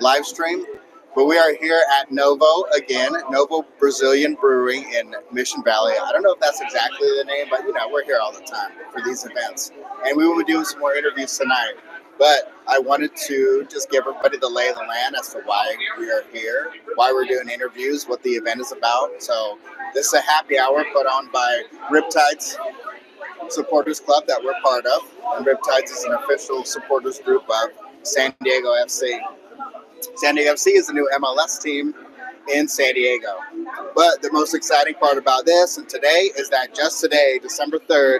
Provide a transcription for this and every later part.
live stream. But we are here at Novo again, Novo Brazilian Brewery in Mission Valley. I don't know if that's exactly the name, but we're here all the time for these events. And we will be doing some more interviews tonight. But I wanted to just give everybody the lay of the land as to why we are here, why we're doing interviews, what the event is about. So this is a happy hour put on by Riptide's supporters club that we're part of. And Riptides is an official supporters group of San Diego FC. San Diego FC is the new MLS team in San Diego. But the most exciting part about this and today is that just today, December 3rd,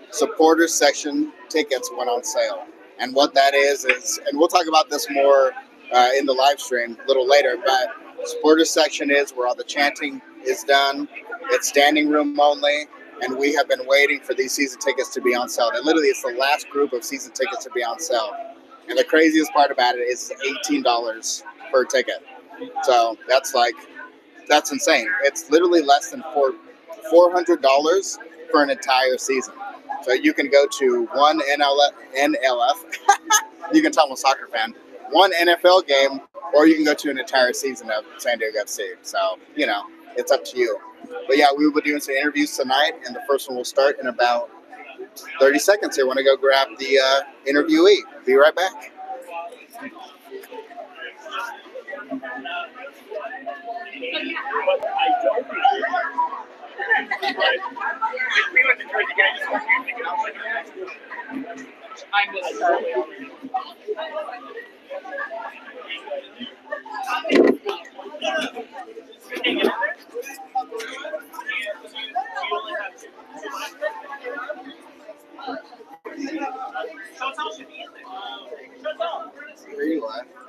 supporters section tickets went on sale. And what that is, and we'll talk about this more in the live stream a little later, but supporters section is where all the chanting is done. It's standing room only, and we have been waiting for these season tickets to be on sale. And literally, it's the last group of season tickets to be on sale. And the craziest part about it is $18 per ticket. So that's insane. It's literally less than $400 for an entire season. So you can go to one NLF, you can tell I'm a soccer fan, one NFL game, or you can go to an entire season of San Diego FC. So, it's up to you. But yeah, we will be doing some interviews tonight, and the first one will start in about 30 seconds here. I want to go grab the interviewee. Be right back.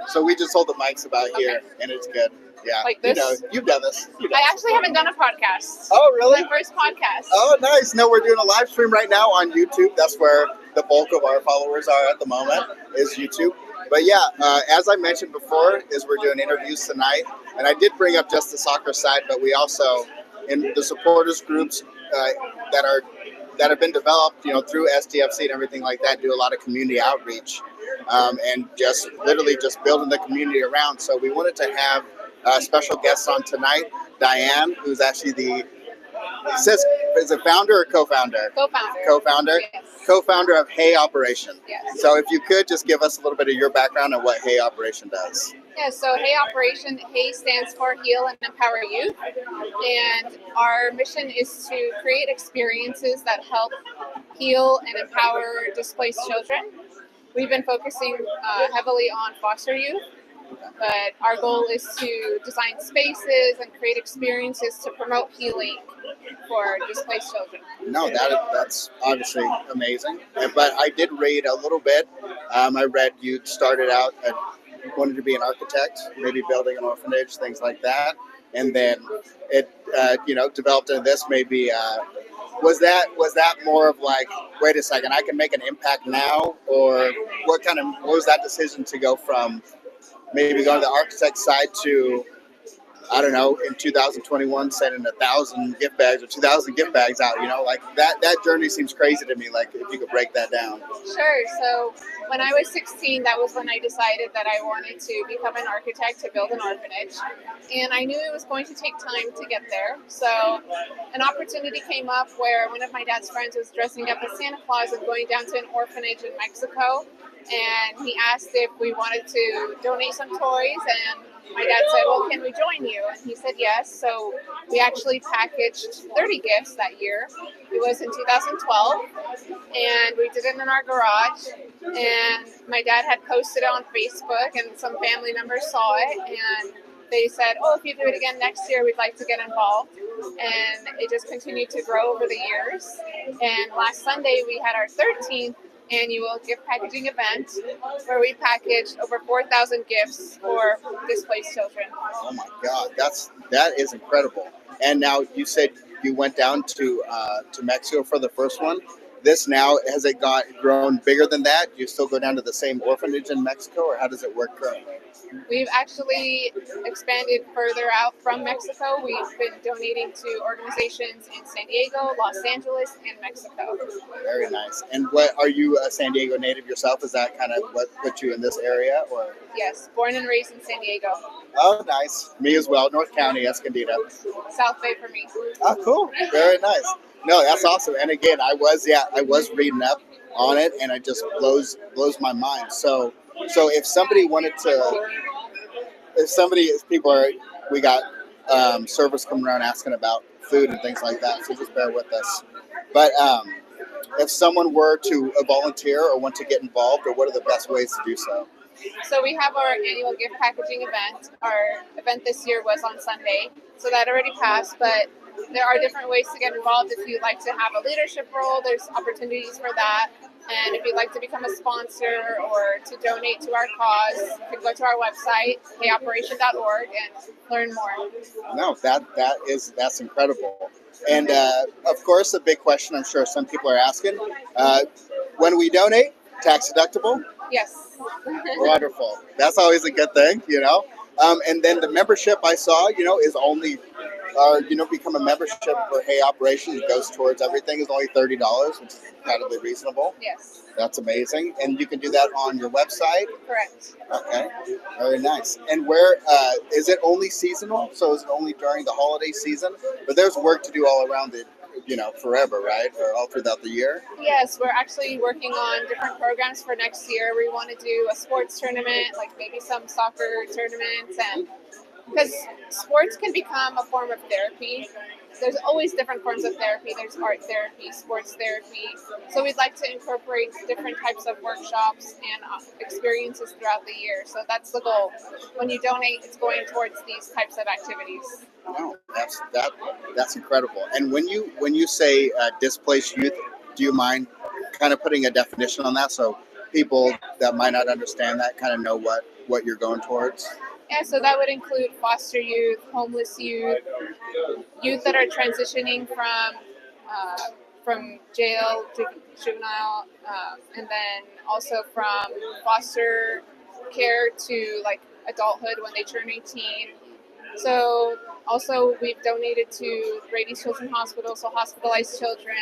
So we just hold the mics about here, and it's good. Yeah, like this? You've done this. I actually haven't done a podcast. Oh, really? My first podcast. Oh, nice. No, we're doing a live stream right now on YouTube. That's where the bulk of our followers are at the moment, is YouTube. But yeah, as I mentioned before, is we're doing interviews tonight. And I did bring up just the soccer side, but we also, in the supporters groups that have been developed, through SDFC and everything like that, do a lot of community outreach and just literally just building the community around. So we wanted to have special guests on tonight. Diane, who's actually is a founder or co-founder? Co-founder. Co-founder? Yes. Co-founder of Hey Operation. Yes. So if you could just give us a little bit of your background on what Hey Operation does. Yeah, so Hey Operation, Hey stands for Heal and Empower Youth. And our mission is to create experiences that help heal and empower displaced children. We've been focusing heavily on foster youth, but our goal is to design spaces and create experiences to promote healing for displaced children. No, that's obviously amazing. But I did read a little bit. I read you started out wanted to be an architect, maybe building an orphanage, things like that, and then it developed into this. Maybe was that more of like, wait a second, I can make an impact now, or what was that decision to go from maybe going to the architect side to, I don't know, in 2021 sending 1,000 gift bags or 2,000 gift bags out, like that journey seems crazy to me, like if you could break that down. Sure. So when I was 16, that was when I decided that I wanted to become an architect to build an orphanage. And I knew it was going to take time to get there. So an opportunity came up where one of my dad's friends was dressing up as Santa Claus and going down to an orphanage in Mexico. And he asked if we wanted to donate some toys, and my dad said, well, can we join you? And he said yes. So we actually packaged 30 gifts that year. It was in 2012, and we did it in our garage. And my dad had posted it on Facebook, and some family members saw it, and they said, oh, if you do it again next year, we'd like to get involved. And it just continued to grow over the years. And last Sunday, we had our 13th annual gift packaging event where we packaged over 4,000 gifts for displaced children. Oh my God, that is incredible. And now you said you went down to Mexico for the first one. This now, has it grown bigger than that? Do you still go down to the same orphanage in Mexico, or how does it work currently? We've actually expanded further out from Mexico. We've been donating to organizations in San Diego, Los Angeles, and Mexico. Very nice. And what are you a San Diego native yourself? Is that kind of what put you in this area, or? Yes, born and raised in San Diego. Oh, nice. Me as well. North County, Escondido. South Bay for me. Oh, cool. Very nice. No, that's awesome. And again, I was reading up on it, and it just blows my mind. So if somebody wanted to, if people are, we got servers coming around asking about food and things like that. So just bear with us. But if someone were to volunteer or want to get involved, or what are the best ways to do so? So we have our annual gift packaging event. Our event this year was on Sunday, so that already passed, but there are different ways to get involved. If you'd like to have a leadership role, there's opportunities for that. And if you'd like to become a sponsor or to donate to our cause, you can go to our website, heyoperation.org, and learn more. No, that's incredible. And of course, a big question I'm sure some people are asking, when we donate, tax deductible? Yes. Wonderful. That's always a good thing, and then the membership I saw, is only, become a membership for Hey Operation. It goes towards everything is only $30, which is incredibly reasonable. Yes. That's amazing. And you can do that on your website? Correct. Okay. Very nice. And where, is it only seasonal? So is it only during the holiday season? But there's work to do all around it, forever, right? Or all throughout the year? Yes, we're actually working on different programs for next year. We want to do a sports tournament, like maybe some soccer tournaments, and because sports can become a form of therapy. There's always different forms of therapy. There's art therapy, sports therapy. So we'd like to incorporate different types of workshops and experiences throughout the year. So that's the goal. When you donate, it's going towards these types of activities. No, that's incredible. And when you say displaced youth, do you mind kind of putting a definition on that so people that might not understand that kind of know what you're going towards? Yeah, so that would include foster youth, homeless youth, youth that are transitioning from jail to juvenile, and then also from foster care to like adulthood when they turn 18. So also we've donated to Brady's Children's Hospital, so hospitalized children,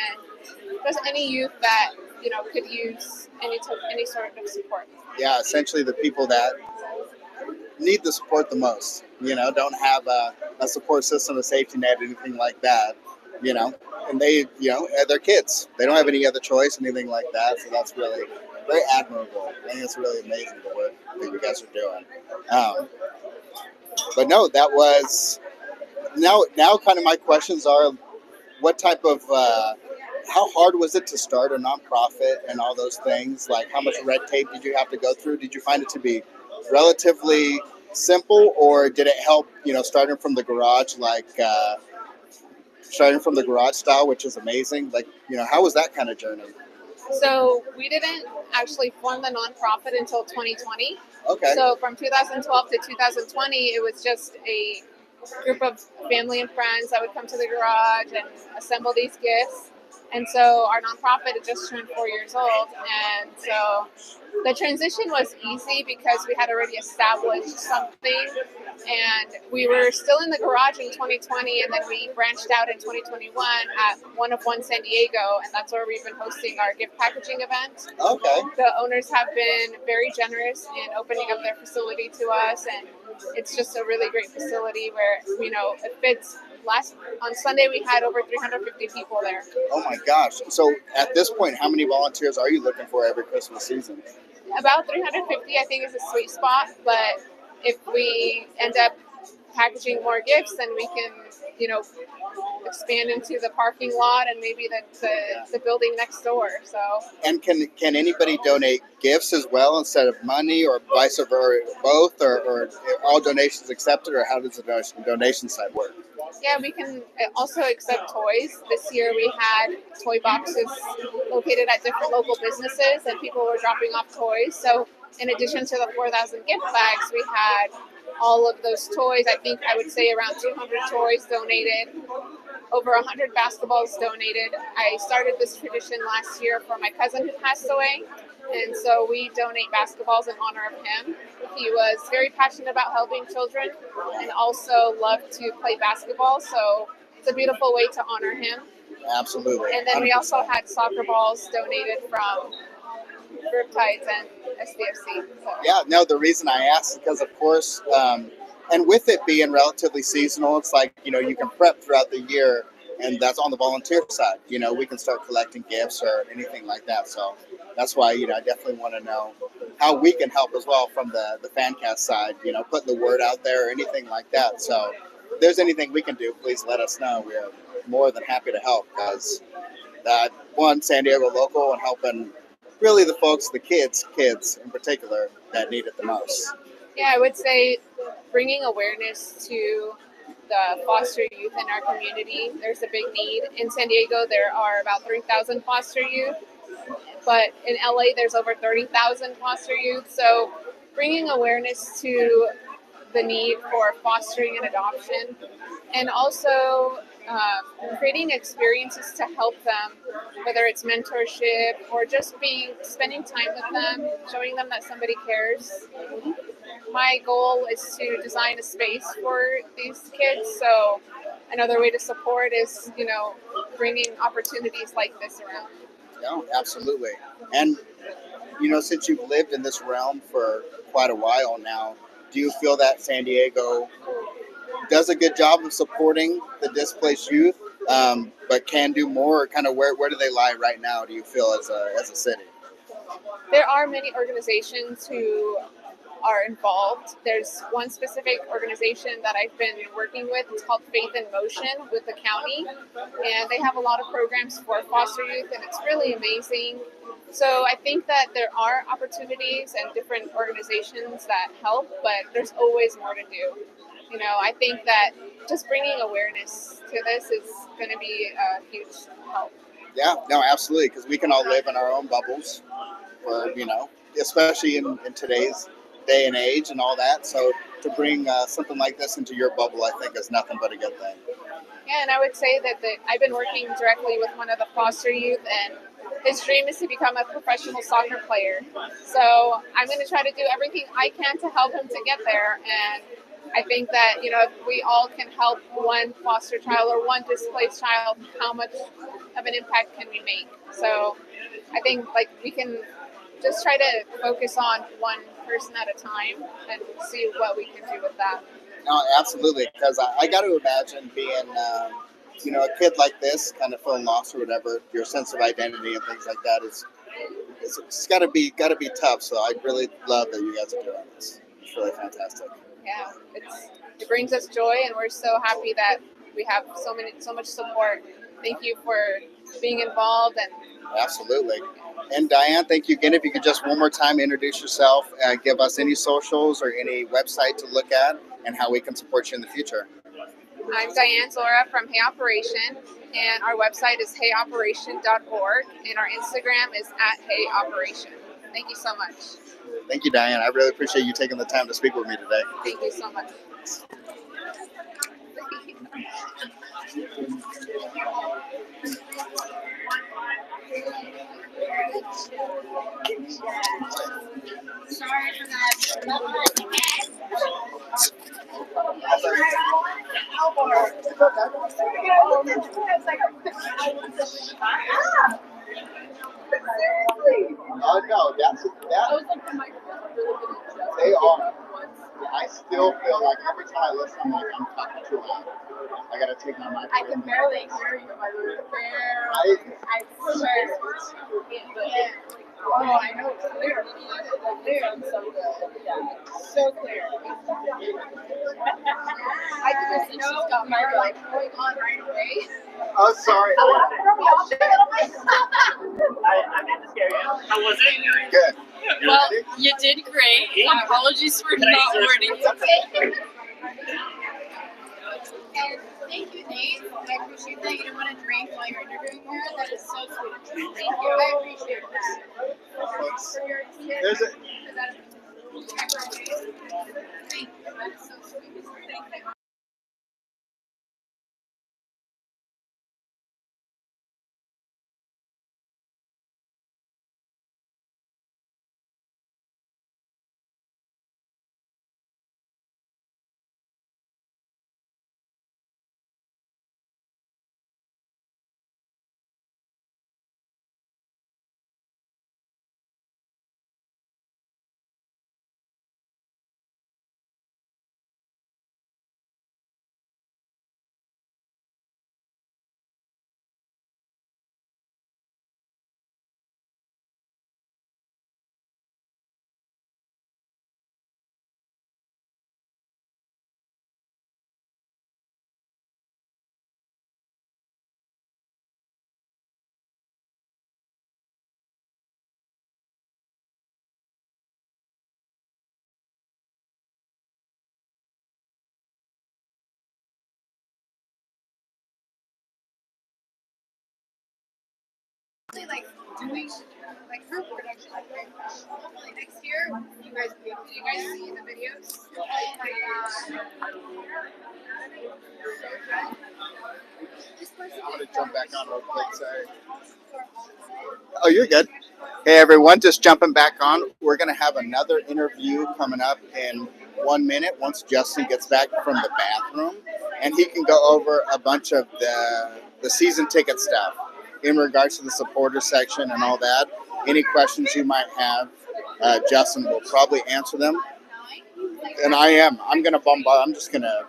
just any youth that could use any sort of support. Yeah, essentially the people that need the support the most, don't have a support system, a safety net, anything like that, and they're kids. They don't have any other choice, anything like that. So that's really very admirable. I think it's really amazing the work that you guys are doing. But no, that was now kind of my questions are, what type of, how hard was it to start a nonprofit and all those things? Like how much red tape did you have to go through? Did you find it to be relatively simple, or did it help, starting from the garage, starting from the garage style, which is amazing? Like, how was that kind of journey? So we didn't actually form the nonprofit until 2020. Okay. So from 2012 to 2020, it was just a group of family and friends that would come to the garage and assemble these gifts. And so our nonprofit had just turned 4 years old. And so the transition was easy because we had already established something. And we were still in the garage in 2020, and then we branched out in 2021 at One of One San Diego, and that's where we've been hosting our gift packaging event. Okay. The owners have been very generous in opening up their facility to us, and it's just a really great facility where, it fits. On Sunday, we had over 350 people there. Oh my gosh. So at this point, how many volunteers are you looking for every Christmas season? About 350, I think, is a sweet spot, but if we end up packaging more gifts, then we can, expand into the parking lot and maybe the building next door. So. And can anybody donate gifts as well instead of money, or vice versa, both, or all donations accepted, or how does the donation side work? Yeah, we can also accept toys. This year we had toy boxes located at different local businesses, and people were dropping off toys. So in addition to the 4,000 gift bags, we had all of those toys. I would say around 200 toys donated, over 100 basketballs donated. I started this tradition last year for my cousin who passed away, and so we donate basketballs in honor of him. He was very passionate about helping children and also loved to play basketball, so it's a beautiful way to honor him. Absolutely. And then we also had soccer balls donated from Riptides and SDFC. So. Yeah, no, the reason I asked is because, of course, and with it being relatively seasonal, it's like, you can prep throughout the year, and that's on the volunteer side. We can start collecting gifts or anything like that. So that's why, I definitely want to know how we can help as well from the Fancast side, putting the word out there or anything like that. So if there's anything we can do, please let us know. We're more than happy to help because, one, San Diego local and helping really the folks, the kids in particular, that need it the most. Yeah, I would say bringing awareness to the foster youth in our community. There's a big need. In San Diego, there are about 3,000 foster youth, but in LA, there's over 30,000 foster youth. So bringing awareness to the need for fostering and adoption, and also creating experiences to help them, whether it's mentorship or just spending time with them, showing them that somebody cares. My goal is to design a space for these kids. So another way to support is, bringing opportunities like this around. No, absolutely. And, since you've lived in this realm for quite a while now, do you feel that San Diego does a good job of supporting the displaced youth, but can do more? Kind of where do they lie right now, do you feel, as a city? There are many organizations who are involved. There's one specific organization that I've been working with. It's called Faith in Motion with the county, and they have a lot of programs for foster youth, and it's really amazing. So I think that there are opportunities and different organizations that help, but there's always more to do. I think that just bringing awareness to this is going to be a huge help. Yeah, no, absolutely, because we can all live in our own bubbles, or especially in today's day and age and all that. So to bring something like this into your bubble, I think is nothing but a good thing. Yeah, and I would say that I've been working directly with one of the foster youth, and his dream is to become a professional soccer player. So I'm going to try to do everything I can to help him to get there. And I think that, if we all can help one foster child or one displaced child, how much of an impact can we make? So I think we can just try to focus on one person at a time and see what we can do with that. No, absolutely, because I got to imagine being, a kid like this, kind of feeling lost or whatever. Your sense of identity and things like that it's got to be tough. So I really love that you guys are doing this. It's really fantastic. Yeah, it brings us joy, and we're so happy that we have so much support. Thank you for being involved. And absolutely. And Diane, thank you again. If you could just one more time introduce yourself, give us any socials or any website to look at, and how we can support you in the future. I'm Diane Zora from Hey Operation, and our website is heyoperation.org, and our Instagram is @heyoperation. Thank you so much. Thank you, Diane. I really appreciate you taking the time to speak with me today. Thank you so much. Sorry for that. Oh no, that. They are. I still feel like every time I listen, I'm like, I'm talking too loud. I gotta take my mic. I can barely hear you. I swear. Oh, I know it's clear. Clear, so good. Yeah, so clear. I just know got my going on right away. Oh, sorry. I meant to scare you. How was it? Good. Well, you did great. Apologies for not warning you. Thank you, Nate. I appreciate that. You didn't want to drink while you're interviewing her. That is so sweet. Thank you. I appreciate that. There's a. Thank you. That is so sweet. Thank you. Really like doing like her production. Like hopefully next year, you guys see the videos. Oh my god. This person I'm going to jump back on real quick. Sorry. Oh, you're good. Hey, everyone. Just jumping back on. We're going to have another interview coming up in 1 minute once Justin gets back from the bathroom. And he can go over a bunch of the season ticket stuff in regards to the supporter section and all that. Any questions you might have, Justin will probably answer them. And I'm going to bombard. I'm just going to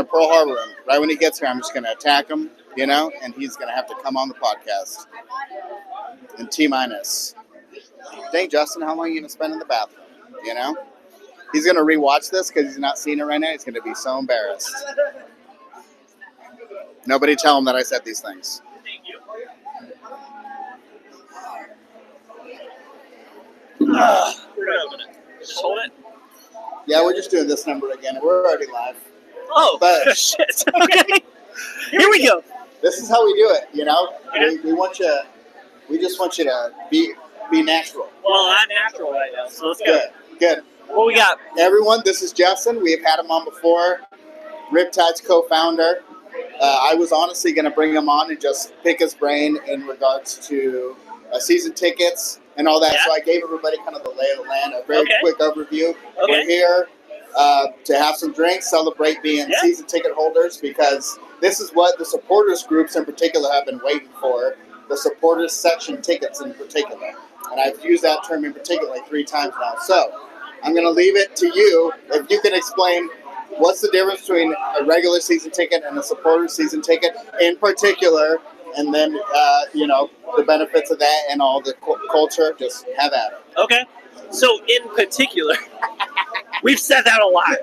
Pearl Harbor him. Right when he gets here, I'm just going to attack him, and he's going to have to come on the podcast. In T-minus. Dang, Justin, how long are you going to spend in the bathroom? He's going to rewatch this because he's not seeing it right now. He's going to be so embarrassed. Nobody tell him that I said these things. Thank you. We're going to open it. Just hold it. Yeah, we're just doing this number again. We're already live. Oh, But shit. Okay. Here we go. this is how we do it, We want you. We just want you to be natural. Well, I'm natural right now, so let's go. Good. What we got? Everyone, this is Justin. We've had him on before. Riptide's co-founder. I was honestly going to bring him on and just pick his brain in regards to season tickets and all that. Yeah. So I gave everybody kind of the lay of the land, a very quick overview. Okay. We're here to have some drinks, celebrate being season ticket holders, because this is what the supporters groups in particular have been waiting for. The supporters section tickets in particular. And I've used that term in particular like 3 times now. So I'm going to leave it to you if you can explain what's the difference between a regular season ticket and a supporter season ticket in particular, and then, the benefits of that and all the culture. Just have at it. Okay. So in particular, we've said that a lot.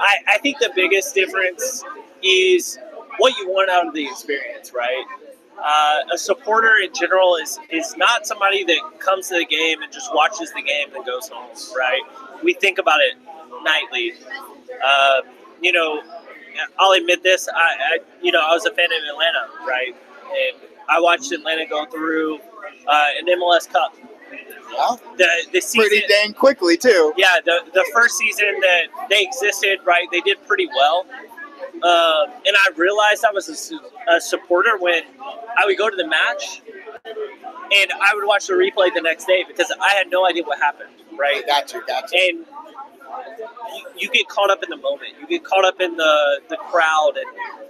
I think the biggest difference is what you want out of the experience, right? A supporter in general is not somebody that comes to the game and just watches the game and goes home, right? We think about it nightly. I'll admit this. I was a fan of Atlanta, right? And I watched Atlanta go through an MLS Cup. Well, The season, pretty dang quickly, too. Yeah, the first season that they existed, right, they did pretty well. And I realized I was a supporter when I would go to the match and I would watch the replay the next day because I had no idea what happened, right? Gotcha. And you get caught up in the moment. You get caught up in the crowd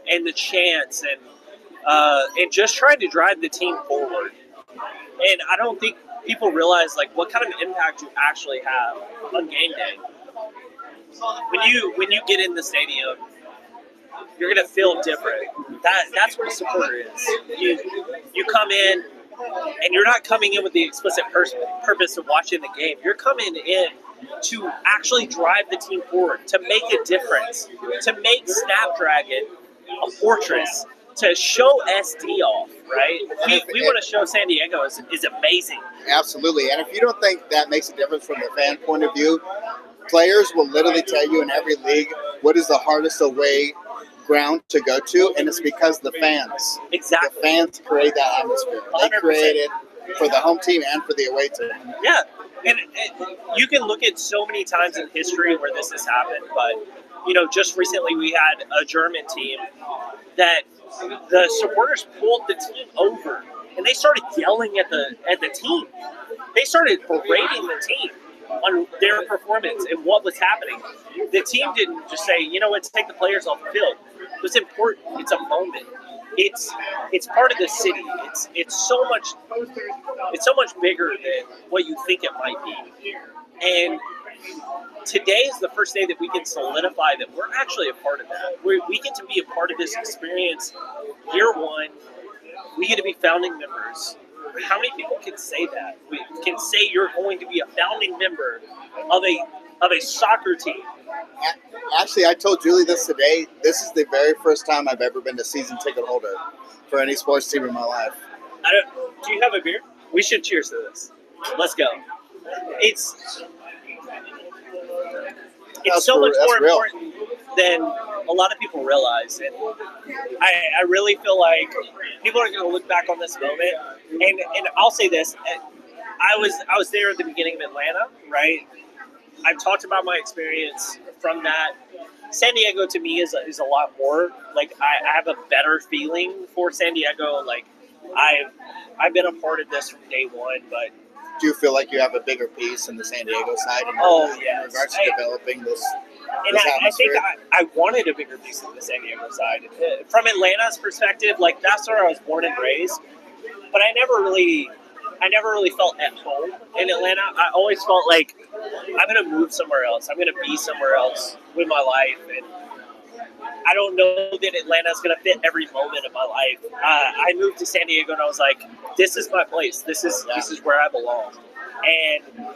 and the chants and just trying to drive the team forward. And I don't think people realize what kind of impact you actually have on game day. When you get in the stadium, you're gonna feel different. That's what a supporter is. You come in, and you're not coming in with the explicit purpose of watching the game. You're coming in to actually drive the team forward, to make a difference, to make Snapdragon a fortress, to show SD off, right? We want to show San Diego is amazing. Absolutely. And if you don't think that makes a difference from the fan point of view, players will literally tell you in every league what is the hardest away ground to go to, and it's because the fans. Exactly. The fans create that atmosphere. They 100%. create it for the home team and for the away team. Yeah. And you can look at so many times in history where this has happened, but, just recently we had a German team that the supporters pulled the team over and they started yelling at the team. They started berating the team on their performance and what was happening. The team didn't just say, take the players off the field. It was important. It's a moment. It's part of the city. It's so much bigger than what you think it might be. And today is the first day that we can solidify that we're actually a part of that. We get to be a part of this experience. Year one, we get to be founding members. How many people can say that? We can say you're going to be a founding member of a soccer team. Actually, I told Julie this today. This is the very first time I've ever been a season ticket holder for any sports team in my life. Do you have a beer? We should cheers to this. Let's go. It's so much more important than a a lot of people realize. And I really feel like people are going to look back on this moment. And I'll say this. I was there at the beginning of Atlanta, right? I've talked about my experience from that. San Diego to me is a lot more. Like I have a better feeling for San Diego. Like I've been a part of this from day one, but Do you feel like you have a bigger piece in the San Diego side in, in regards to developing this? And I think I wanted a bigger piece of the San Diego side. From Atlanta's perspective, like that's where I was born and raised, but I never really felt at home in Atlanta. I always felt like I'm going to move somewhere else. I'm going to be somewhere else with my life. And I don't know that Atlanta is going to fit every moment of my life. I moved to San Diego and I was like, this is my place. This is where I belong. And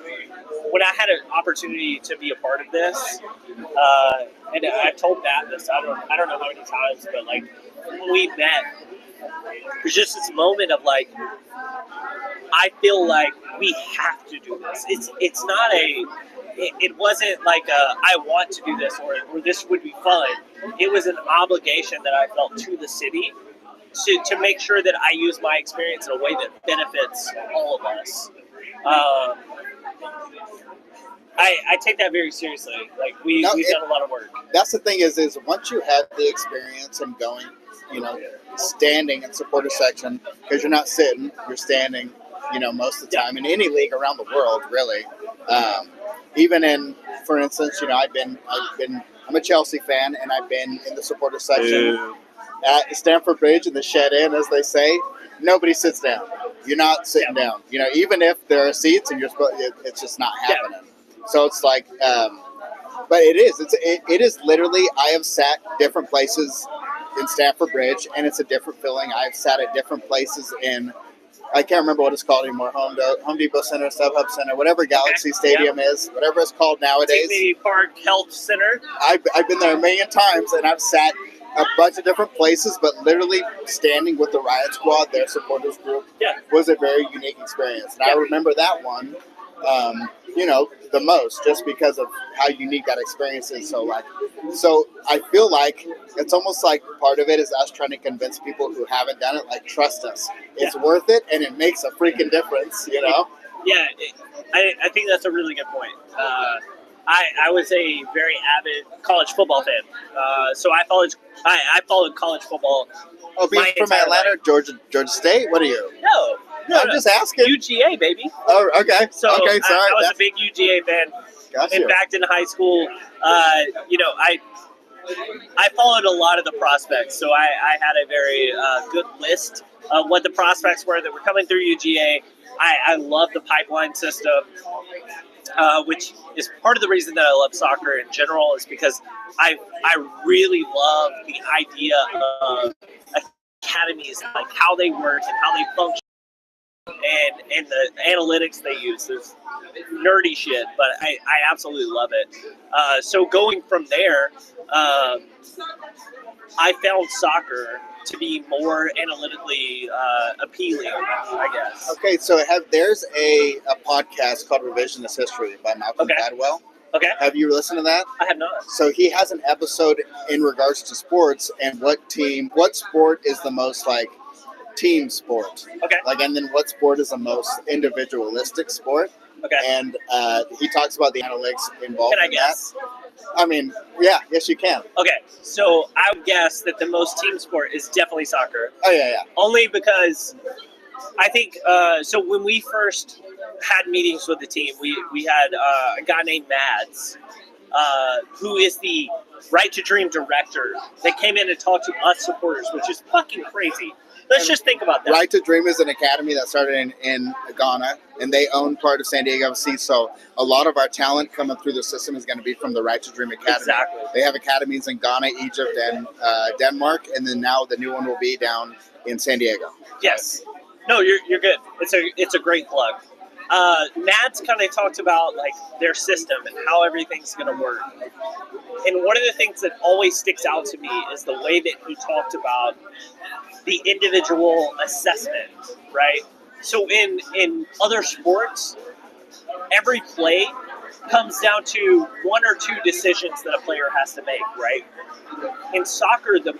when I had an opportunity to be a part of this, and I told Matt this, I don't know how many times, but like when we met, there's just this moment of like, I feel like we have to do this. It's not it wasn't like I want to do this or this would be fun. It was an obligation that I felt to the city to make sure that I use my experience in a way that benefits all of us. I take that very seriously. Like we've done a lot of work. That's the thing is once you have the experience and going, standing in supporter section, because you're not sitting, you're standing, most of the time in any league around the world, really. Even in, for instance, I'm a Chelsea fan, and I've been in the supporter section at Stamford Bridge in the shed in, as they say. Nobody sits down. You're not sitting down. Even if there are seats, and it's just not happening. So it's like, but it is literally. I have sat different places in Stamford Bridge, and it's a different feeling. I've sat at different places in. I can't remember what it's called anymore. Home Depot Center, StubHub Center, whatever Galaxy Stadium is, whatever it's called nowadays. Dignity Park Health Center. I've been there a million times, and I've sat a bunch of different places, but literally standing with the Riot Squad, their supporters group, was a very unique experience. And I remember that one, the most, just because of how unique that experience is. So I feel like it's almost like part of it is us trying to convince people who haven't done it, like, trust us. It's worth it, and it makes a freaking difference, Yeah, I think that's a really good point. I was a very avid college football fan, so I followed college football. Oh, being from Atlanta, Georgia State? What are you? No, I'm just asking. UGA, baby. Oh, okay. So okay, sorry. I was a big UGA fan. Gotcha. And back in high school, I followed a lot of the prospects, so I had a very good list of what the prospects were that were coming through UGA. I love the pipeline system, which is part of the reason that I love soccer in general, is because I really love the idea of academies, like how they work and how they function. And the analytics they use, there's nerdy shit, but I absolutely love it. So going from there, I found soccer to be more analytically appealing, I guess. Okay, so there's a podcast called Revisionist History by Malcolm Gladwell. Okay. Have you listened to that? I have not. So he has an episode in regards to sports and what sport is the most like team sport. Okay. And then what sport is the most individualistic sport. Okay. And he talks about the analytics involved Can I in guess? that. I mean, yes, you can. Okay, so I would guess that the most team sport is definitely soccer. Oh, yeah. Only because I think, so when we first had meetings with the team, we had a guy named Mads, who is the Right to Dream director, that came in and talked to us supporters, which is fucking crazy. Let's just think about that. Right to Dream is an academy that started in Ghana, and they own part of San Diego FC. So a lot of our talent coming through the system is going to be from the Right to Dream Academy. Exactly. They have academies in Ghana, Egypt, and Denmark, and then now the new one will be down in San Diego. Yes. No, you're good. It's a great plug. Matt's kind of talked about like their system and how everything's going to work. And one of the things that always sticks out to me is the way that he talked about the individual assessment, right? So in other sports, every play comes down to one or two decisions that a player has to make, right? In soccer, the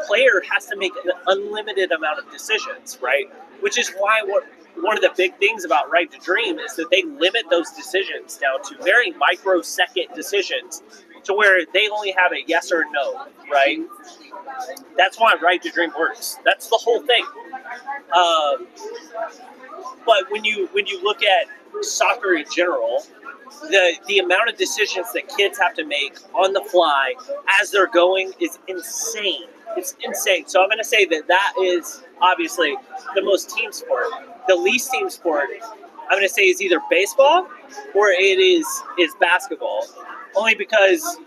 player has to make an unlimited amount of decisions, right? Which is why one of the big things about Right to Dream is that they limit those decisions down to very microsecond decisions to where they only have a yes or no, right? That's why Right to Dream works. That's the whole thing. But when you look at soccer in general, the amount of decisions that kids have to make on the fly as they're going is insane. It's insane. So I'm going to say that is obviously the most team sport. The least team sport, I'm going to say, is either baseball or it is basketball. Only because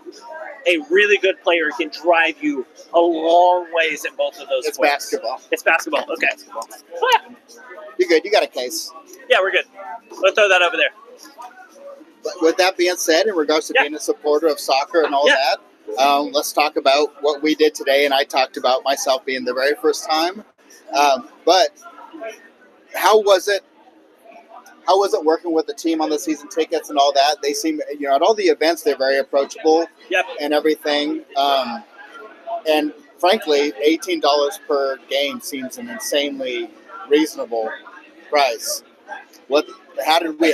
a really good player can drive you a long ways in both of those It's sports. basketball. It's basketball. Okay. Basketball. You're good. You got a case. Yeah, we're good. We'll throw that over there. But with that being said, in regards to being a supporter of soccer and all that, let's talk about what we did today. And I talked about myself being the very first time. But how was it? How was it working with the team on the season tickets and all that? They seem, at all the events, they're very approachable and everything. And frankly, $18 per game seems an insanely reasonable price. How did we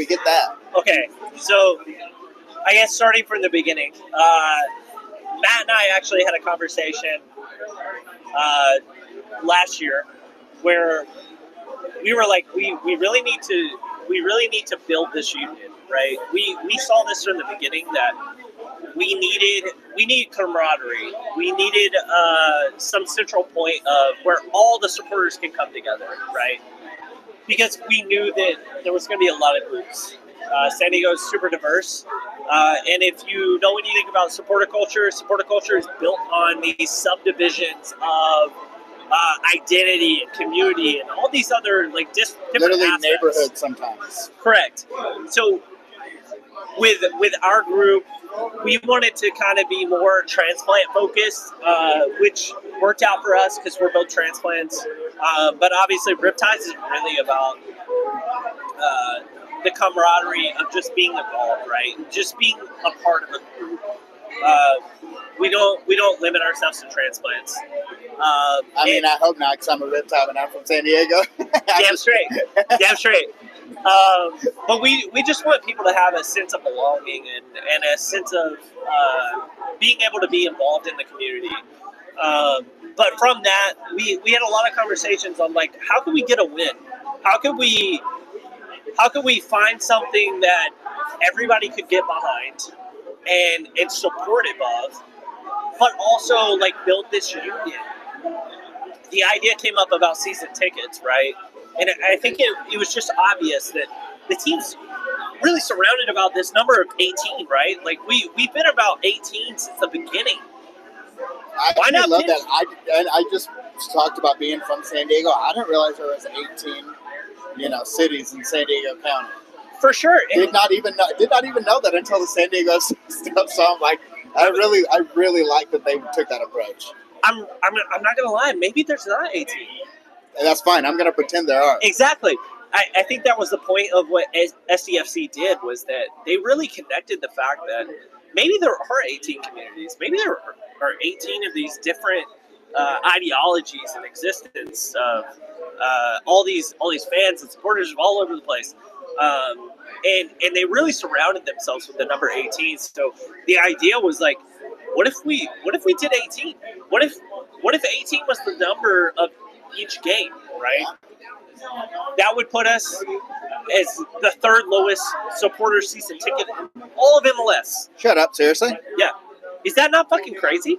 get that? Okay, so I guess starting from the beginning, Matt and I actually had a conversation last year where we were like, we really need to build this union, right? We saw this from the beginning that we needed camaraderie. We needed some central point of where all the supporters can come together, right? Because we knew that there was going to be a lot of groups. San Diego is super diverse. And if you know anything about supporter culture is built on these subdivisions of identity and community and all these other different literally aspects. Neighborhoods sometimes. Correct. So with our group, we wanted to kind of be more transplant focused, which worked out for us because we're both transplants. But obviously, Riptides is really about the camaraderie of just being involved, right? Just being a part of a group. We don't limit ourselves to transplants. I hope not, because I'm a Riptide and I'm from San Diego. Damn straight. But we just want people to have a sense of belonging and a sense of being able to be involved in the community. But from that, we had a lot of conversations on how can we get a win? How can we find something that everybody could get behind and supportive of, but also build this union? The idea came up about season tickets, right? And I think it was just obvious that the team's really surrounded about this number of 18, right? We've been about 18 since the beginning. Why not? Love that. I just talked about being from San Diego. I didn't realize there was 18, cities in San Diego County. For sure. Did not even know that until the San Diego stuff. So I'm like, I really like that they took that approach. I'm not gonna lie. Maybe there's not 18. And that's fine. I'm gonna pretend there are. Exactly. I think that was the point of what SDFC did, was that they really connected the fact that maybe there are 18 communities. Maybe there are 18 of these different ideologies in existence of all these fans and supporters all over the place. And they really surrounded themselves with the number 18. So the idea was what if we did 18? What if 18 was the number of each game, right? That would put us as the third lowest supporter season ticket in all of MLS. Shut up, seriously? Yeah. Is that not fucking crazy?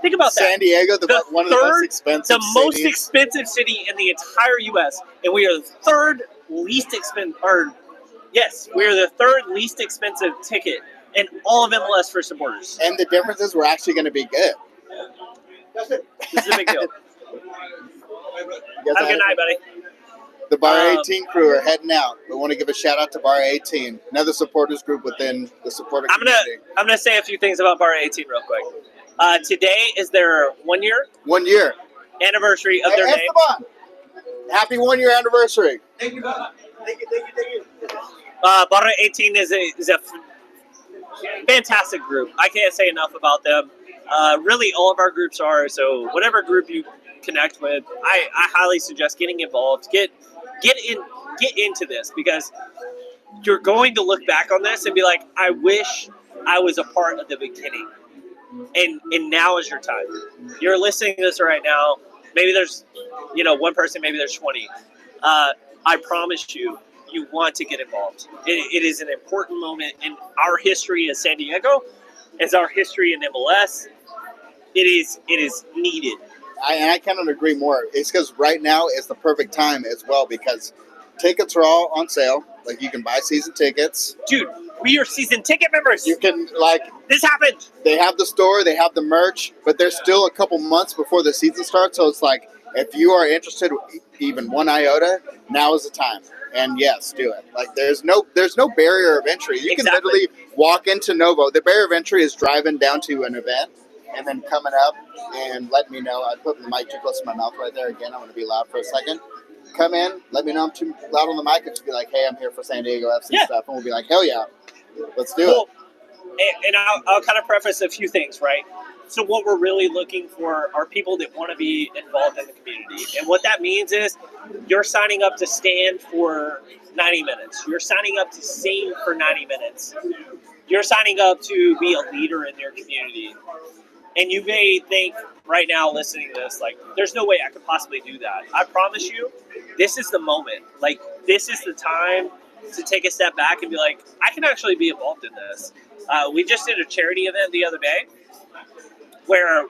Think about that. San Diego, one of the most expensive cities. The most expensive city in the entire U.S., and we are the third least expensive, we are the third least expensive ticket in all of MLS for supporters. And the difference is we're actually going to be good. This is a big deal. Have a good night, buddy. The Bar 18 crew are heading out. We want to give a shout out to Bar 18, another supporters group within the supporter community. I'm gonna say a few things about Bar 18 real quick. Today is their 1 year anniversary of their name. Esteban, happy 1 year anniversary. Thank you, brother. Thank you. Barra 18 is a fantastic group. I can't say enough about them. Really, all of our groups are. So whatever group you connect with, I highly suggest getting involved. Get into this, because you're going to look back on this and be like, I wish I was a part of the beginning. And now is your time. You're listening to this right now. Maybe there's, one person. Maybe there's 20. I promise you, you want to get involved. It is an important moment in our history as San Diego, as our history in MLS. It is needed. I cannot agree more. It's because right now is the perfect time as well, because tickets are all on sale. Like, you can buy season tickets. Dude, we are season ticket members. You can, this happened. They have the store, they have the merch, but there's still a couple months before the season starts. So it's like, if you are interested, even one iota, now is the time. And yes, do it. Like, there's no barrier of entry. You can literally walk into Novo. The barrier of entry is driving down to an event and then coming up and letting me know. I put the mic too close to my mouth right there. Again, I'm going to be loud for a second. Come in, let me know I'm too loud on the mic, and just be like, hey, I'm here for San Diego FC stuff. And we'll be like, hell yeah, let's do it. And I'll kind of preface a few things, right? So what we're really looking for are people that want to be involved in the community. And what that means is you're signing up to stand for 90 minutes. You're signing up to sing for 90 minutes. You're signing up to be a leader in your community. And you may think right now, listening to this, like, there's no way I could possibly do that. I promise you, this is the moment. Like, this is the time to take a step back and be like, I can actually be involved in this. We just did a charity event the other day where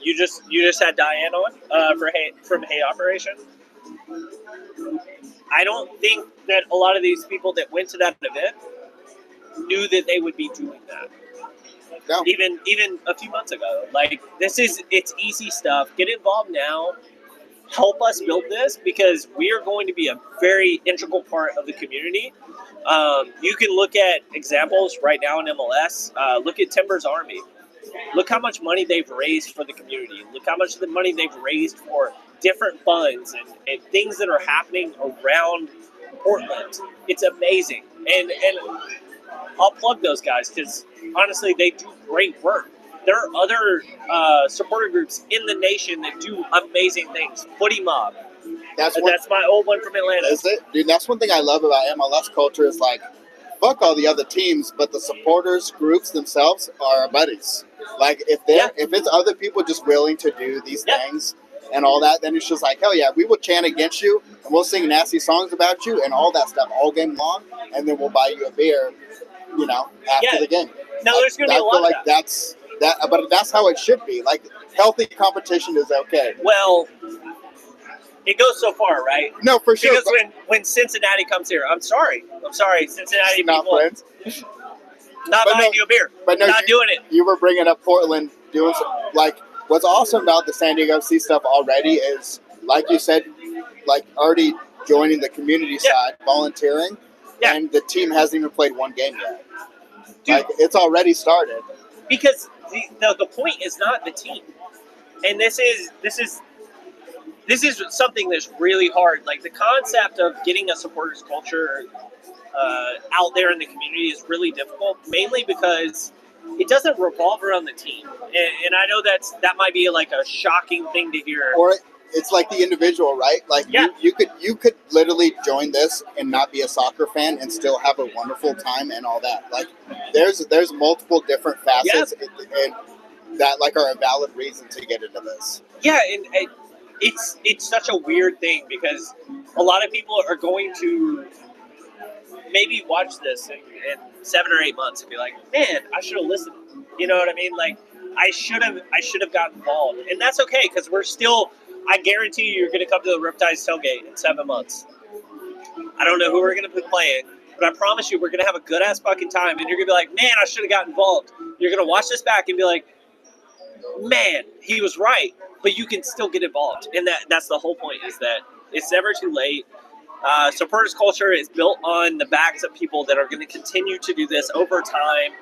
you just had Diane on from Hay Operation. I don't think that a lot of these people that went to that event knew that they would be doing that. No. Even a few months ago. Like, it's easy stuff. Get involved now. Help us build this, because we are going to be a very integral part of the community. You can look at examples right now in MLS. Look at Timbers Army. Look how much money they've raised for the community. Look how much of the money they've raised for different funds and things that are happening around Portland. It's amazing. And I'll plug those guys, because honestly, they do great work. There are other supporter groups in the nation that do amazing things. Footy Mob. That's my old one from Atlanta. Is it? Dude, that's one thing I love about MLS culture is, like, fuck all the other teams, but the supporters groups themselves are our buddies. Like, if it's other people just willing to do these things and all that, then it's just like, hell yeah, we will chant against you and we'll sing nasty songs about you and all that stuff all game long, and then we'll buy you a beer, after the game. No, there's going to be a lot of that. But that's how it should be. Like, healthy competition is okay. Well, it goes so far, right? No, for sure. Because when Cincinnati comes here, I'm sorry, Cincinnati not people. Friends. Not buying you a beer. But no, not doing it. You were bringing up Portland doing what's awesome about the San Diego FC stuff already is, like you said, like already joining the community side, volunteering, and the team hasn't even played one game yet. Dude, like, it's already started. Because the point is not the team, and this is something that's really hard. Like, the concept of getting a supporters culture out there in the community is really difficult, mainly because it doesn't revolve around the team. And I know that might be like a shocking thing to hear. Or it's like the individual, right? Like, you could literally join this and not be a soccer fan and still have a wonderful time and all that. Like, there's multiple different facets and that, like, are a valid reason to get into this. Yeah, and it's such a weird thing, because a lot of people are going to maybe watch this in 7 or 8 months and be like, man, I should have listened. You know what I mean? Like, I should have gotten involved. And that's okay, because we're still, I guarantee you're going to come to the Riptides tailgate in 7 months. I don't know who we're going to be playing, but I promise you we're going to have a good-ass fucking time, and you're going to be like, man, I should have gotten involved. You're going to watch this back and be like, man, he was right, but you can still get involved. And that's the whole point, is that it's never too late. Supporters culture is built on the backs of people that are going to continue to do this over time.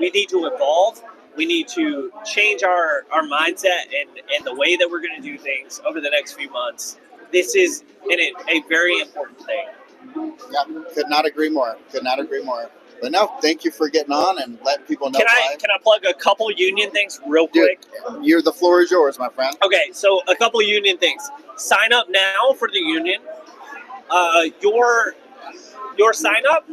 We need to evolve. We need to change our mindset and the way that we're going to do things over the next few months. This is a very important thing. Yeah, could not agree more. Could not agree more. But no, thank you for getting on and letting people know Can why. I plug a couple union things real quick? Dude, the floor is yours, my friend. Okay, so a couple union things. Sign up now for the union. Your sign up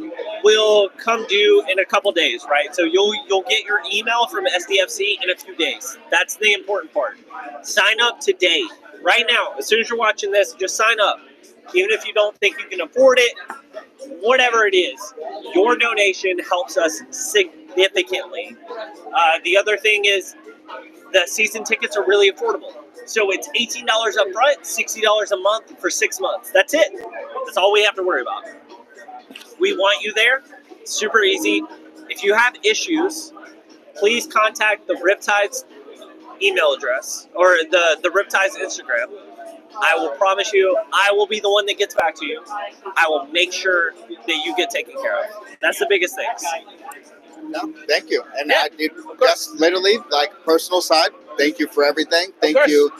will come due in a couple days, right? So you'll get your email from SDFC in a few days. That's the important part. Sign up today, right now. As soon as you're watching this, just sign up. Even if you don't think you can afford it, whatever it is, your donation helps us significantly. The other thing is the season tickets are really affordable. So it's $18 up front, $60 a month for 6 months. That's it. That's all we have to worry about. We want you there. Super easy. If you have issues, please contact the Riptide's email address or the Riptide's Instagram. I will promise you, I will be the one that gets back to you. I will make sure that you get taken care of. That's the biggest things. No, thank you. And Yeah, just literally, like, personal side, thank you for everything. Thank you.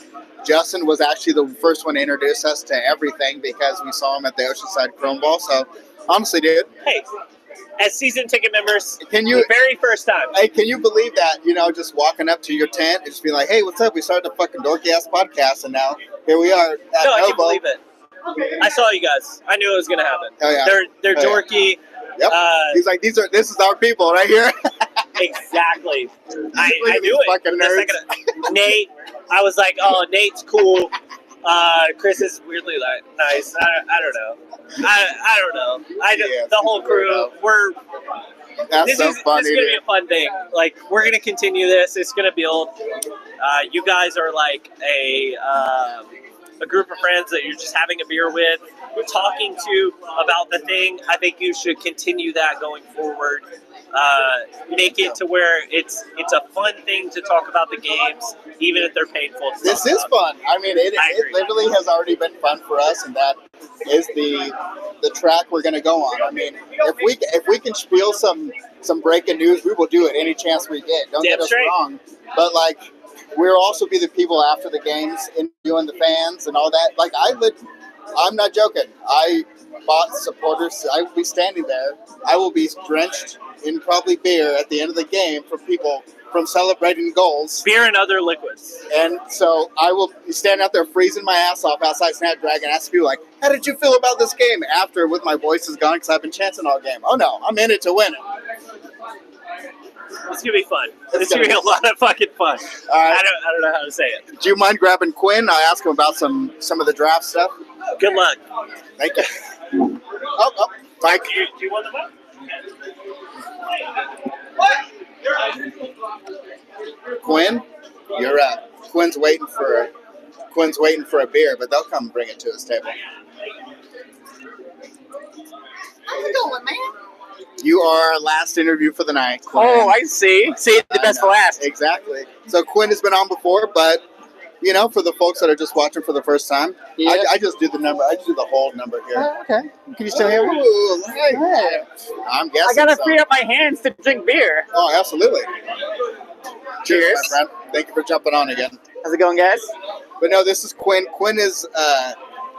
Justin was actually the first one to introduce us to everything because we saw him at the Oceanside Chrome Ball. So, honestly, dude. Hey, as season ticket members, Can you? the very first time. Hey, can you believe that? You know, just walking up to your tent and just being like, "Hey, what's up? We started a fucking dorky ass podcast, and now here we are at No, I can't Novo." believe it. I saw you guys. I knew it was gonna happen. Hell yeah. They're Hell yeah. dorky. Yep. He's like, this is our people right here. Exactly. I at knew these it. fucking The nerds. second Nate, I was like, oh, Nate's cool. Chris is weirdly like nice. I don't know. I don't know. Yeah, the whole crew. We're That's this so is funny. This is gonna be Dude. a fun thing. Like we're gonna continue this. It's gonna build. You guys are like a group of friends that you're just having a beer with, talking to about the thing. I think you should continue that going forward. Make it to where it's a fun thing to talk about the games, even if they're painful. To This talk is about. fun. I mean, it agree. literally has already been fun for us, and that is the track we're going to go on. I mean, if we can spiel some breaking news, we will do it any chance we get. Don't Damn get us straight. wrong, but like we'll also be the people after the games interviewing the fans and all that. Like I'm not joking. I bought supporters. I will be standing there. I will be drenched in probably beer at the end of the game for people from celebrating goals. Beer and other liquids. And so I will be standing out there freezing my ass off outside Snapdragon, asking people like, how did you feel about this game? After with my voice is gone because I've been chanting all game. Oh no, I'm in it to win it. It's gonna be fun. It's gonna be a lot of fucking fun. I don't know how to say it. Do you mind grabbing Quinn? I'll ask him about some of the draft stuff. Good luck. Thank you. Oh, Mike. Do you want the mic? Quinn, you're Quinn's waiting for a beer, but they'll come bring it to his table. How's it going, man? You are our last interview for the night, Quinn. Oh, I see. See, the best for last. Exactly. So Quinn has been on before, but you know, for the folks that are just watching for the first time, Yeah. I just do the number. I just do the whole number here. Okay. Can you still hear me? Ooh, hey. I'm guessing. I gotta so. free up my hands to drink beer. Oh, absolutely. Cheers. my friend. Thank you for jumping on again. How's it going, guys? But no, this is Quinn. Quinn is,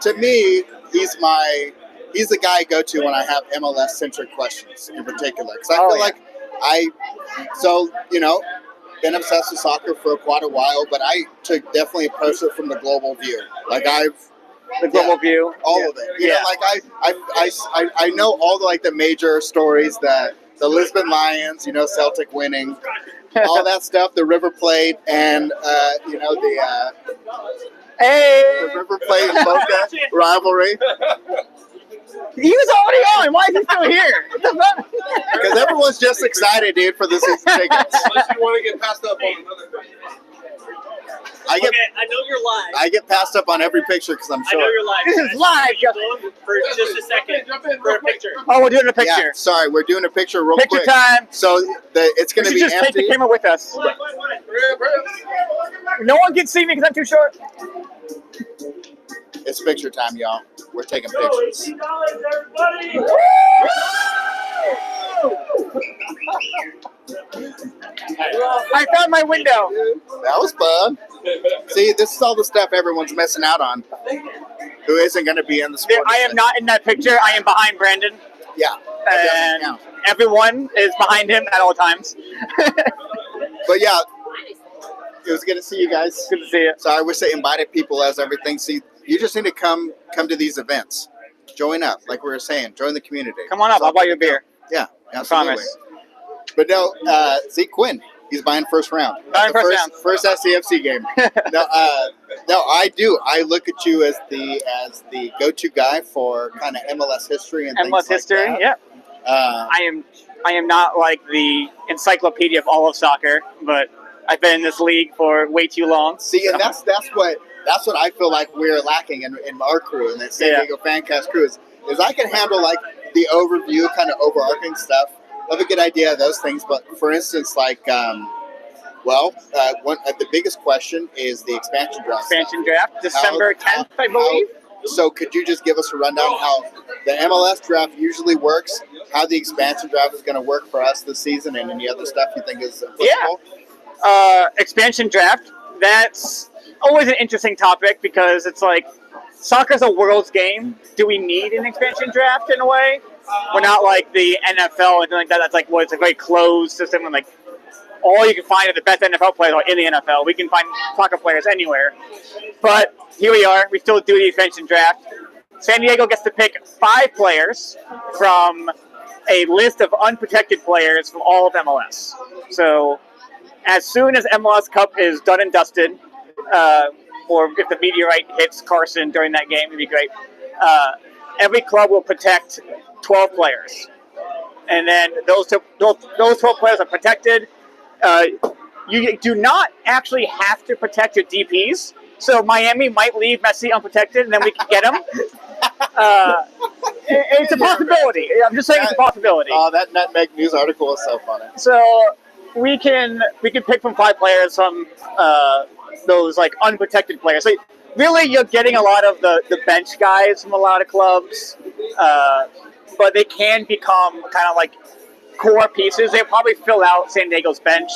to me, he's the guy I go to when I have MLS-centric questions in particular. Because I feel like been obsessed with soccer for quite a while, but I definitely approach it from the global view. Like The global view. all of it. You know, like I know all the major stories, the Lisbon Lions, Celtic winning, all that stuff, the River Plate, and the Hey! River Plate and Boca rivalry. He was already on. Why is he still here? What the fuck? Because everyone's just excited, dude, for the season tickets. Unless you want to get passed up on another thing. I know you're live. I get passed up on every picture because I'm I know short. you're live. This is live, Justin. For just a second. Jump in For real a quick. picture. Oh, we're doing a Yeah, picture. sorry, we're doing a picture real Picture quick. time. So it's We going to should be just take empty. the camera with us. No one can see me because I'm too short. It's picture time, y'all. We're taking pictures. I found my window. That was fun. See, this is all the stuff everyone's missing out on. who isn't going to be in the sport. I am not in that picture. I am behind Brandon. Yeah. that doesn't And count. everyone is behind him at all times. But yeah, it was good to see you guys. Good to see you. So I wish they invited people as everything. See, you just need to come to these events. Join up, like we were saying. Join the community. Come on up. I'll buy you a beer. Yeah, I absolutely. promise. But no, see Quinn. He's buying first round. Buying The first round. First SDFC game. No, I do. I look at you as the go-to guy for kind of MLS history and MLS things history. like Yeah. that. I am not like the encyclopedia of all of soccer, but I've been in this league for way too long. See, and that's what I feel like we're lacking in our crew, in the San Diego Fancast crew, is I can handle like the overview, kind of overarching stuff. I have a good idea of those things, but for instance, like, the biggest question is the expansion draft. Expansion draft, December 10th, I believe. So could you just give us a rundown how the MLS draft usually works, how the expansion draft is going to work for us this season, and any other stuff you think is applicable? Expansion draft, that's always an interesting topic because it's like soccer's a world's game. Do we need an expansion draft in a way? We're not like the NFL and like that. That's like it's a very closed system and like all you can find are the best NFL players are in the NFL. We can find soccer players anywhere. But here we are. We still do the expansion draft. San Diego gets to pick 5 players from a list of unprotected players from all of MLS. So as soon as MLS Cup is done and dusted, or if the meteorite hits Carson during that game, it'd be great. Every club will protect 12 players. And then those 12 players are protected. You do not actually have to protect your DPs. So Miami might leave Messi unprotected, and then we can get him. It's a possibility. I'm just saying it's a possibility. Oh, that Nutmeg News article is so funny. So we can pick from 5 players from those like unprotected players. So really, you're getting a lot of the bench guys from a lot of clubs, but they can become kind of like core pieces. They probably fill out San Diego's bench.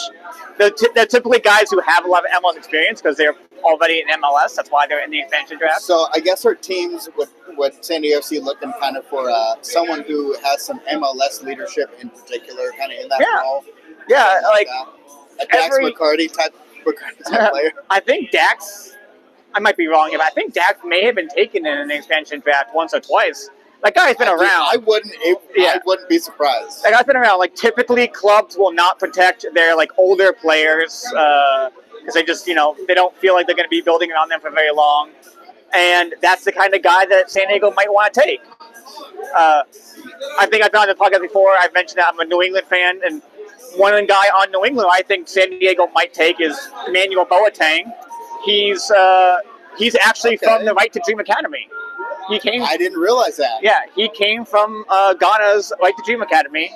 They're typically guys who have a lot of MLS experience because they're already in MLS. That's why they're in the expansion draft. So I guess our teams with San Diego FC looking kind of for someone who has some MLS leadership in particular, kind of in that role. Yeah, like a Dax McCarty type player. I think Dax, I might be wrong here, but I think Dax may have been taken in an expansion draft once or twice. That guy's been around. I wouldn't be surprised. That guy's been around. Like typically, clubs will not protect their like older players because they just they don't feel like they're going to be building around them for very long, and that's the kind of guy that San Diego might want to take. I think I've been on the podcast before. I've mentioned that I'm a New England fan, and one guy on New England I think San Diego might take is Emmanuel Boateng. He's actually from the Right to Dream Academy. I didn't realize that. Yeah, he came from Ghana's Right to Dream Academy.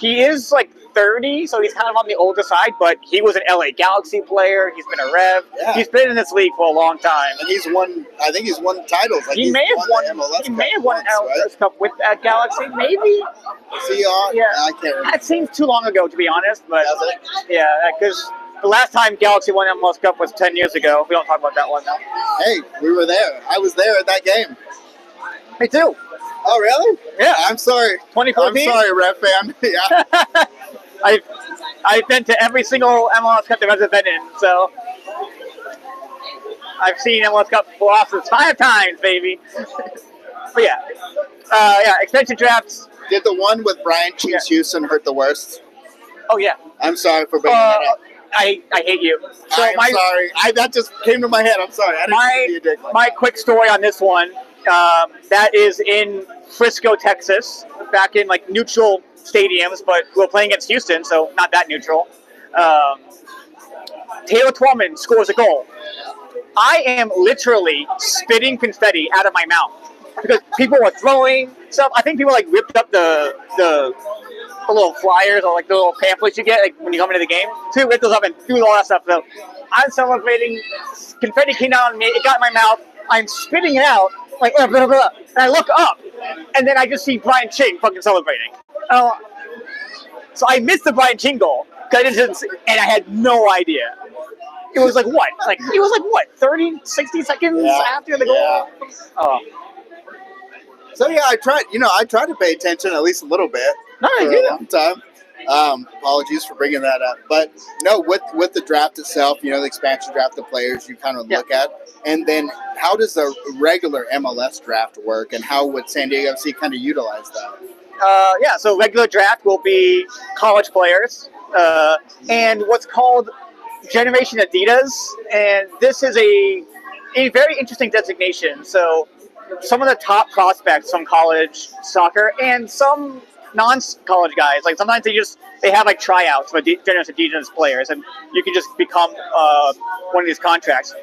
He is like 30, so he's kind of on the older side, but he was an LA Galaxy player. He's been a Rev. Yeah. He's been in this league for a long time. And I think he's won titles. Like he may have won MLS Cup with that Galaxy, maybe? Is he on? Yeah. I can't remember. That seems too long ago, to be honest. But yeah, because the last time Galaxy won MLS Cup was 10 years ago. We don't talk about that one now. Hey, we were there. I was there at that game. Me too. Oh, really? Yeah. I'm sorry. 2014? I'm sorry, Red fan. Yeah. I've been to every single MLS Cup there has been in, so I've seen MLS Cup losses 5 times, baby. But yeah, expansion drafts. Did the one with Brian Cheese Houston hurt the worst? Oh yeah. I'm sorry for bringing that up. I hate you. So I'm sorry. That just came to my head. I'm sorry. I didn't mean to be a dick like my quick story on this one. That is in Frisco, Texas, back in like neutral stadiums, but we're playing against Houston, so not that neutral. Taylor Twellman scores a goal. I am literally spitting confetti out of my mouth because people were throwing stuff. I think people like ripped up the little flyers or like the little pamphlets you get like when you come into the game. So we ripped those up and threw all that stuff. So I'm celebrating. Confetti came down on me. It got in my mouth. I'm spitting it out. Like, blah, blah, blah. And I look up, and then I just see Brian Ching fucking celebrating. So I missed the Brian Ching goal, and I had no idea. It was like what? Like he was like what? 30, 60 seconds after the goal. Oh. So yeah, I tried to pay attention at least a little bit No, for you a long time. Apologies for bringing that up, but no, with the draft itself, the expansion draft, the players you kind of look at, and then how does the regular MLS draft work, and how would San Diego FC kind of utilize that? So regular draft will be college players, and what's called Generation Adidas, and this is a very interesting designation. So some of the top prospects from college soccer and some non-college guys, like sometimes they have like tryouts for Generation Adidas players, and you can just become one of these contracts.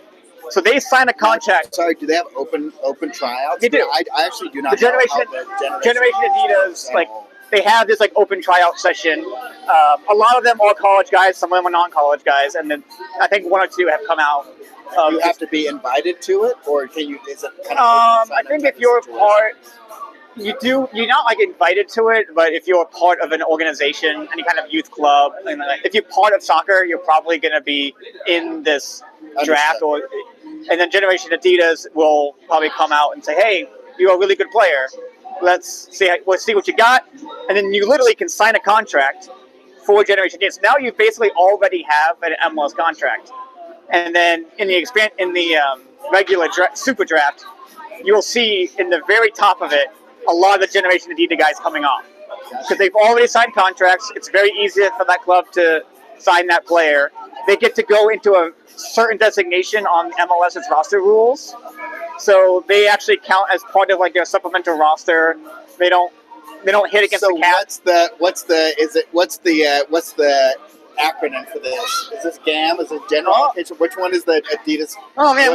So they sign a contract. Sorry, do they have open tryouts? They do. I actually do not. The Generation Adidas, like they have this like open tryout session. A lot of them are college guys, some of them are non-college guys, and then I think one or two have come out. You have to be invited to it, or can you? Is it kind of I think if you're part, you're not like invited to it, but if you're part of an organization, any kind of youth club, and if you're part of soccer, you're probably going to be in this draft. And then Generation Adidas will probably come out and say, "Hey, you're a really good player. Let's see what you got," and then you literally can sign a contract for Generation Adidas. Now you basically already have an MLS contract. And then in the regular super draft, you'll see in the very top of it a lot of the Generation Adidas guys coming off because they've already signed contracts. It's very easy for that club to sign that player. They get to go into a certain designation on MLS's roster rules, so they actually count as part of like their supplemental roster. They don't hit against the cap. What's the acronym for this? Is this GAM? Is it General? Which one is the Adidas? Oh man,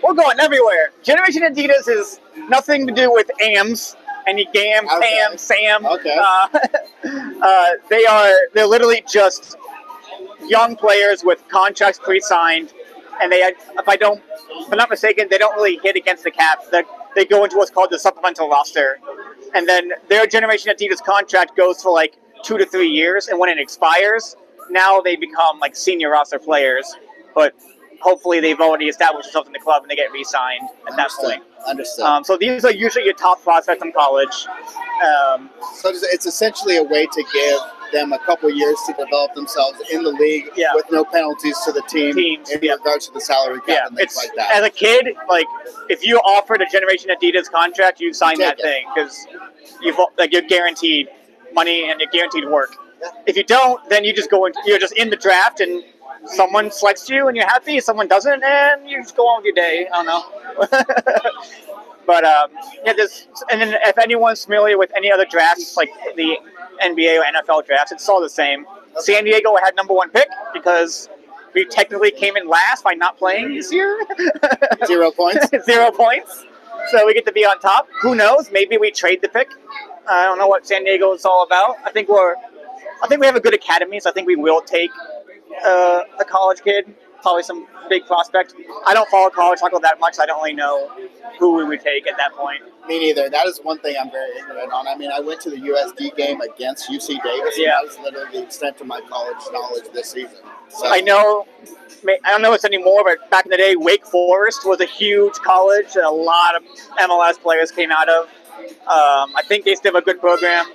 we're going everywhere. Generation Adidas is nothing to do with AMs. Any GAM, PAM, SAM. Okay. They're literally just young players with contracts pre-signed, and if I'm not mistaken, they don't really hit against the cap. They go into what's called the supplemental roster, and then their Generation Adidas contract goes for like 2 to 3 years, and when it expires, now they become like senior roster players, but hopefully they've already established themselves in the club and they get re-signed at that point. Understood. So these are usually your top prospects from college. So it's essentially a way to give them a couple years to develop themselves in the league with no penalties to the team in regards to the salary cap and things like that. As a kid, like if you offered a Generation Adidas contract, you sign that thing because you're guaranteed money and you're guaranteed work. If you don't, then you're just in the draft and someone selects you and you're happy, someone doesn't, and you just go on with your day. I don't know. But and then if anyone's familiar with any other drafts, like the NBA or NFL drafts, it's all the same. San Diego had number 1 pick because we technically came in last by not playing this year. 0 points. 0 points. So we get to be on top. Who knows? Maybe we trade the pick. I don't know what San Diego is all about. I think we have a good academy, so I think we will take a college kid, probably some big prospect. I don't follow college soccer that much, so I don't really know who we would take at that point. Me neither. That is one thing I'm very ignorant on. I mean, I went to the USD game against UC Davis, and that was literally the extent of my college knowledge this season. So. I don't know this anymore, but back in the day, Wake Forest was a huge college that a lot of MLS players came out of. I think they still have a good program.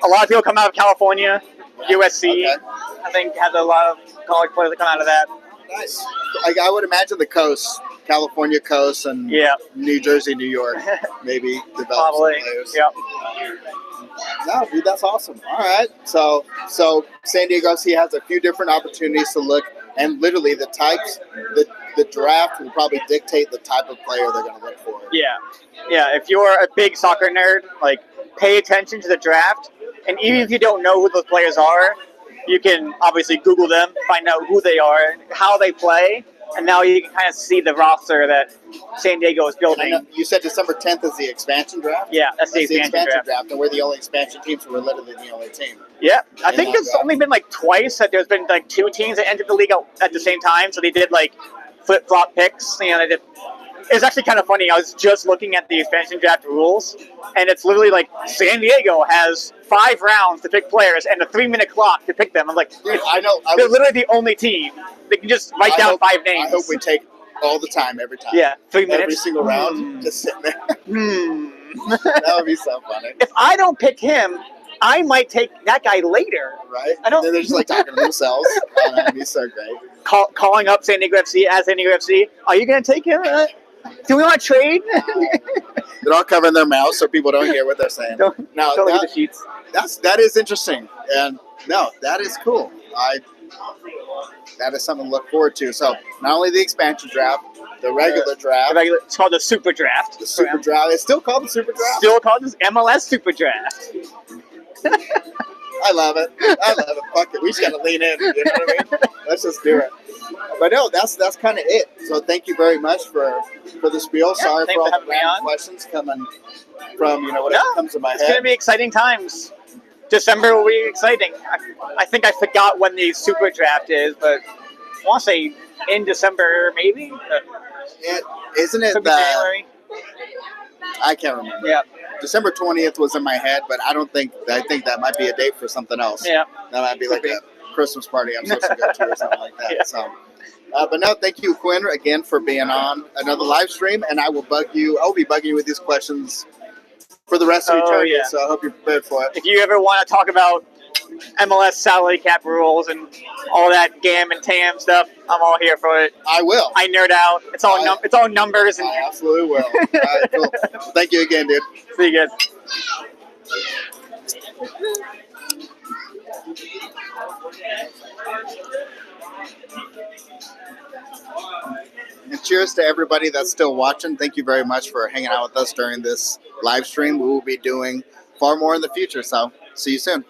A lot of people come out of California. USC, I think, has a lot of college players that come out of that. Nice. I would imagine the coast, California coast, and New Jersey, New York, maybe develop some players. No, dude, that's awesome. All right. So San Diego FC has a few different opportunities to look, and literally the draft will probably dictate the type of player they're going to look for. Yeah. If you're a big soccer nerd, like, pay attention to the draft. And even if you don't know who those players are, you can obviously Google them, find out who they are, how they play, and now you can kind of see the roster that San Diego is building. You said December 10th is the expansion draft? Yeah, that's the expansion draft. And we're the only expansion team, so we're literally the only team. Yeah, I think there's only been like twice that there's been like 2 teams that entered the league at the same time, so they did like flip-flop picks. They did It's actually kind of funny. I was just looking at the expansion draft rules, and it's literally like San Diego has 5 rounds to pick players and a 3-minute clock to pick them. I'm like, Dude, I know. they're literally the only team. They can just write down 5 names. I hope we take all the time, every time. Yeah, 3 minutes. Every single round, just sitting there. That would be so funny. If I don't pick him, I might take that guy later. Right? I don't- Then they're just like talking to themselves. Oh, that would be so great. Calling up San Diego FC as San Diego FC. Are you going to take him? Do we want to trade? They're all covering their mouths so people don't hear what they're saying. Don't No, look at the sheets. that is interesting, and no, that is cool. That is something to look forward to. So not only the expansion draft, the regular draft, It's called the Super Draft. the super draft. It's still called the super draft. Still called this MLS Super Draft. I love it. Fuck it. We just gotta lean in. You know what I mean? Let's just do it. But no, that's kind of it. So thank you very much for the spiel. Sorry thanks for all for the having me random on. questions coming from whatever comes to my It's going to head. be exciting times. December will be exciting. I think I forgot when the Super Draft is, but I want to say in December, maybe? Isn't it? Could be January. I can't remember. Yeah. December 20th was in my head, but I think that might be a date for something else. Yeah. That might be Could like be. a Christmas party I'm supposed to go to or something like that. Yeah. So, but no, thank you, Quinn, again for being on another live stream, and I will bug you. I'll be bugging you with these questions for the rest of eternity. Yeah. So I hope you're prepared for it. If you ever want to talk about MLS salary cap rules and all that gam and tam stuff, I'm all here for it. I will. I nerd out. It's all it's all numbers and I absolutely will. All right, cool. Well, thank you again, dude. see you guys. And cheers to everybody that's still watching. Thank you very much for hanging out with us during this live stream. We will be doing far more in the future. So see you soon.